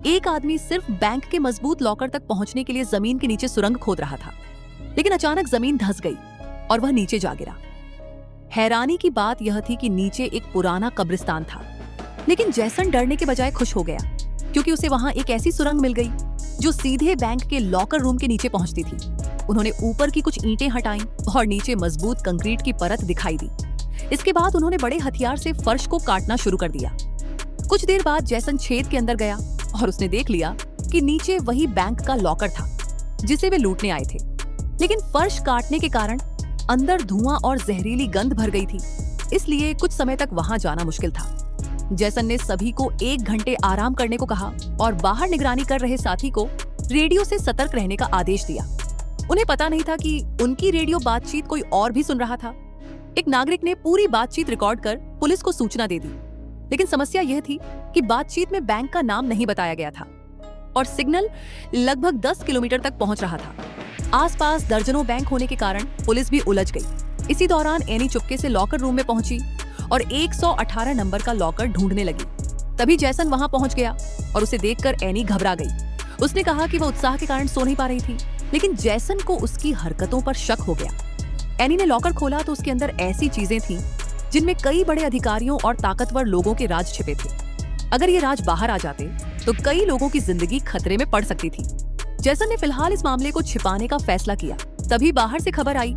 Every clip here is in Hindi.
एक आदमी सिर्फ बैंक के मजबूत लॉकर तक पहुंचने के लिए जमीन के नीचे सुरंग खोद रहा था, लेकिन अचानक जमीन धंस गई और वह नीचे जा गिरा। हैरानी की बात यह थी कि नीचे एक पुराना कब्रिस्तान था, लेकिन जैसन डरने के बजाय खुश हो गया, क्योंकि उसे वहां एक ऐसी सुरंग मिल गई जो सीधे बैंक के लॉकर रूम के नीचे पहुंचती थी। उन्होंने ऊपर की कुछ ईंटें हटाईं और नीचे मजबूत कंक्रीट की परत दिखाई दी। इसके बाद उन्होंने बड़े हथियार से फर्श को काटना शुरू कर दिया। कुछ देर बाद जैसन छेद के अंदर गया और उसने देख लिया कि नीचे वही बैंक का लॉकर था जिसे वे लूटने आए थे, लेकिन फर्श काटने के कारण अंदर धुआं और जहरीली गंध भर गई थी, इसलिए कुछ समय तक वहां जाना मुश्किल था। जैसन ने सभी को 1 घंटे आराम करने को कहा और बाहर निगरानी कर रहे साथी को रेडियो से सतर्क रहने का आदेश दिया। उन्हें पता नहीं था कि उनकी रेडियो बातचीत कोई और भी सुन रहा था। एक नागरिक ने पूरी बातचीत रिकॉर्ड कर पुलिस को सूचना दे दी, लेकिन समस्या यह थी कि बातचीत में बैंक का नाम नहीं बताया गया था और सिग्नल लगभग 10 किलोमीटर तक पहुंच रहा था। आसपास दर्जनों बैंक होने के कारण पुलिस भी उलझ गई। इसी दौरान एनी चुपके से लॉकर रूम में पहुंची और 118 नंबर का लॉकर ढूंढने लगी। तभी जैसन वहां पहुंच गया और उसे देखकर एनी घबरा गई। उसने कहा कि वह उत्साह के कारण सो नहीं पा रही थी, लेकिन जैसन को उसकी हरकतों पर शक हो गया। एनी ने लॉकर खोला तो उसके अंदर ऐसी चीजें थीं जिनमें कई बड़े अधिकारियों और ताकतवर लोगों के राज छिपे थे। अगर ये राज बाहर आ जाते तो कई लोगों की जिंदगी खतरे में पड़ सकती थी। जैसन ने फिलहाल इस मामले को छिपाने का फैसला किया। तभी बाहर से खबर आई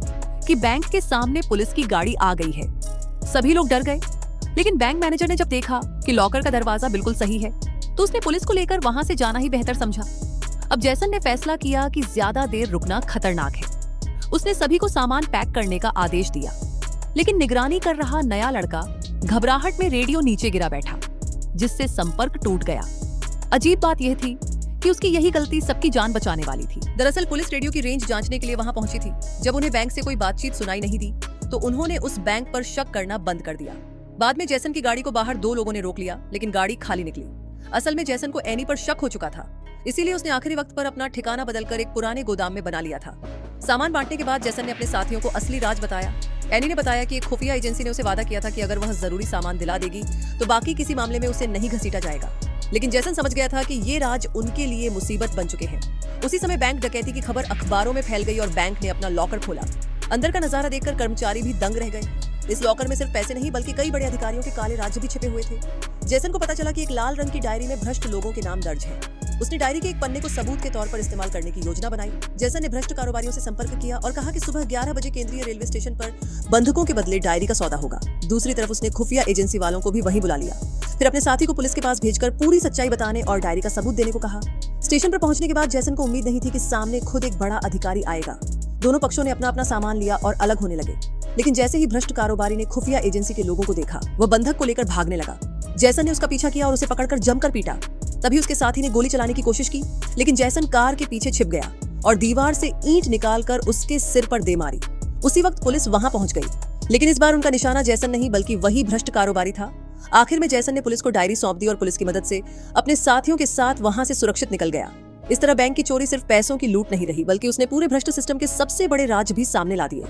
कि बैंक के सामने पुलिस की गाड़ी आ गई है। सभी लोग डर गए, लेकिन बैंक मैनेजर ने जब देखा कि लॉकर का दरवाजा बिल्कुल सही है तो उसने पुलिस को लेकर वहां से जाना ही बेहतर समझा। अब जैसन ने फैसला किया कि ज्यादा देर रुकना खतरनाक है। उसने सभी को सामान पैक करने का आदेश दिया, लेकिन निगरानी कर रहा नया लड़का घबराहट में रेडियो नीचे गिरा बैठा, जिससे संपर्क टूट गया। अजीब बात यह थी कि उसकी यही गलती सबकी जान बचाने वाली थी। दरअसल पुलिस रेडियो की रेंज जांचने के लिए वहां पहुंची थी। जब उन्हें बैंक से कोई बातचीत सुनाई नहीं दी तो उन्होंने उस बैंक पर शक करना बंद कर दिया। बाद में जैसन की गाड़ी को बाहर 2 लोगों ने रोक लिया, लेकिन गाड़ी खाली निकली। असल में जैसन को एनी पर शक हो चुका था, इसीलिए उसने आखिरी वक्त पर अपना ठिकाना बदलकर एक पुराने गोदाम में बना लिया था। सामान बांटने के बाद जैसन ने अपने साथियों को असली राज बताया। एनी ने बताया कि एक खुफिया एजेंसी ने उसे वादा किया था कि अगर वह जरूरी सामान दिला देगी तो बाकी किसी मामले में उसे नहीं घसीटा जाएगा, लेकिन जैसन समझ गया था कि ये राज उनके लिए मुसीबत बन चुके हैं। उसी समय बैंक डकैती की खबर अखबारों में फैल गई और बैंक ने अपना लॉकर खोला। अंदर का नजारा देखकर कर्मचारी भी दंग रह गए। इस लॉकर में सिर्फ पैसे नहीं बल्कि कई बड़े अधिकारियों के काले राज्य भी छिपे हुए थे। जैसन को पता चला कि एक लाल रंग की डायरी में भ्रष्ट लोगों के नाम दर्ज है। उसने डायरी के एक पन्ने को सबूत के तौर पर इस्तेमाल करने की योजना बनाई। जैसन ने भ्रष्ट कारोबारियों से संपर्क किया और कहा कि सुबह 11 बजे केंद्रीय रेलवे स्टेशन पर बंधकों के बदले डायरी का सौदा होगा। दूसरी तरफ उसने खुफिया एजेंसी वालों को भी वहीं बुला लिया। फिर अपने साथी को पुलिस के पास भेजकर पूरी सच्चाई बताने और डायरी का सबूत देने को कहा। स्टेशन पर पहुंचने के बाद जैसन को उम्मीद नहीं थी कि सामने खुद एक बड़ा अधिकारी आएगा। दोनों पक्षों ने अपना अपना सामान लिया और अलग होने लगे, लेकिन जैसे ही भ्रष्ट कारोबारी ने खुफिया एजेंसी के लोगों को देखा, वह बंधक को लेकर भागने लगा। जैसन ने उसका पीछा किया और उसे पकड़कर जमकर पीटा। तभी उसके साथी ने गोली चलाने की कोशिश की, लेकिन जैसन कार के पीछे छिप गया और दीवार से ईंट निकालकर उसके सिर पर दे मारी। उसी वक्त पुलिस वहां पहुंच गई, लेकिन इस बार उनका निशाना जैसन नहीं बल्कि वही भ्रष्ट कारोबारी था। आखिर में जैसन ने पुलिस को डायरी सौंप दी और पुलिस की मदद से अपने साथियों के साथ वहां से सुरक्षित निकल गया। इस तरह बैंक की चोरी सिर्फ पैसों की लूट नहीं रही, बल्कि उसने पूरे भ्रष्ट सिस्टम के सबसे बड़े राज भी सामने ला दिए।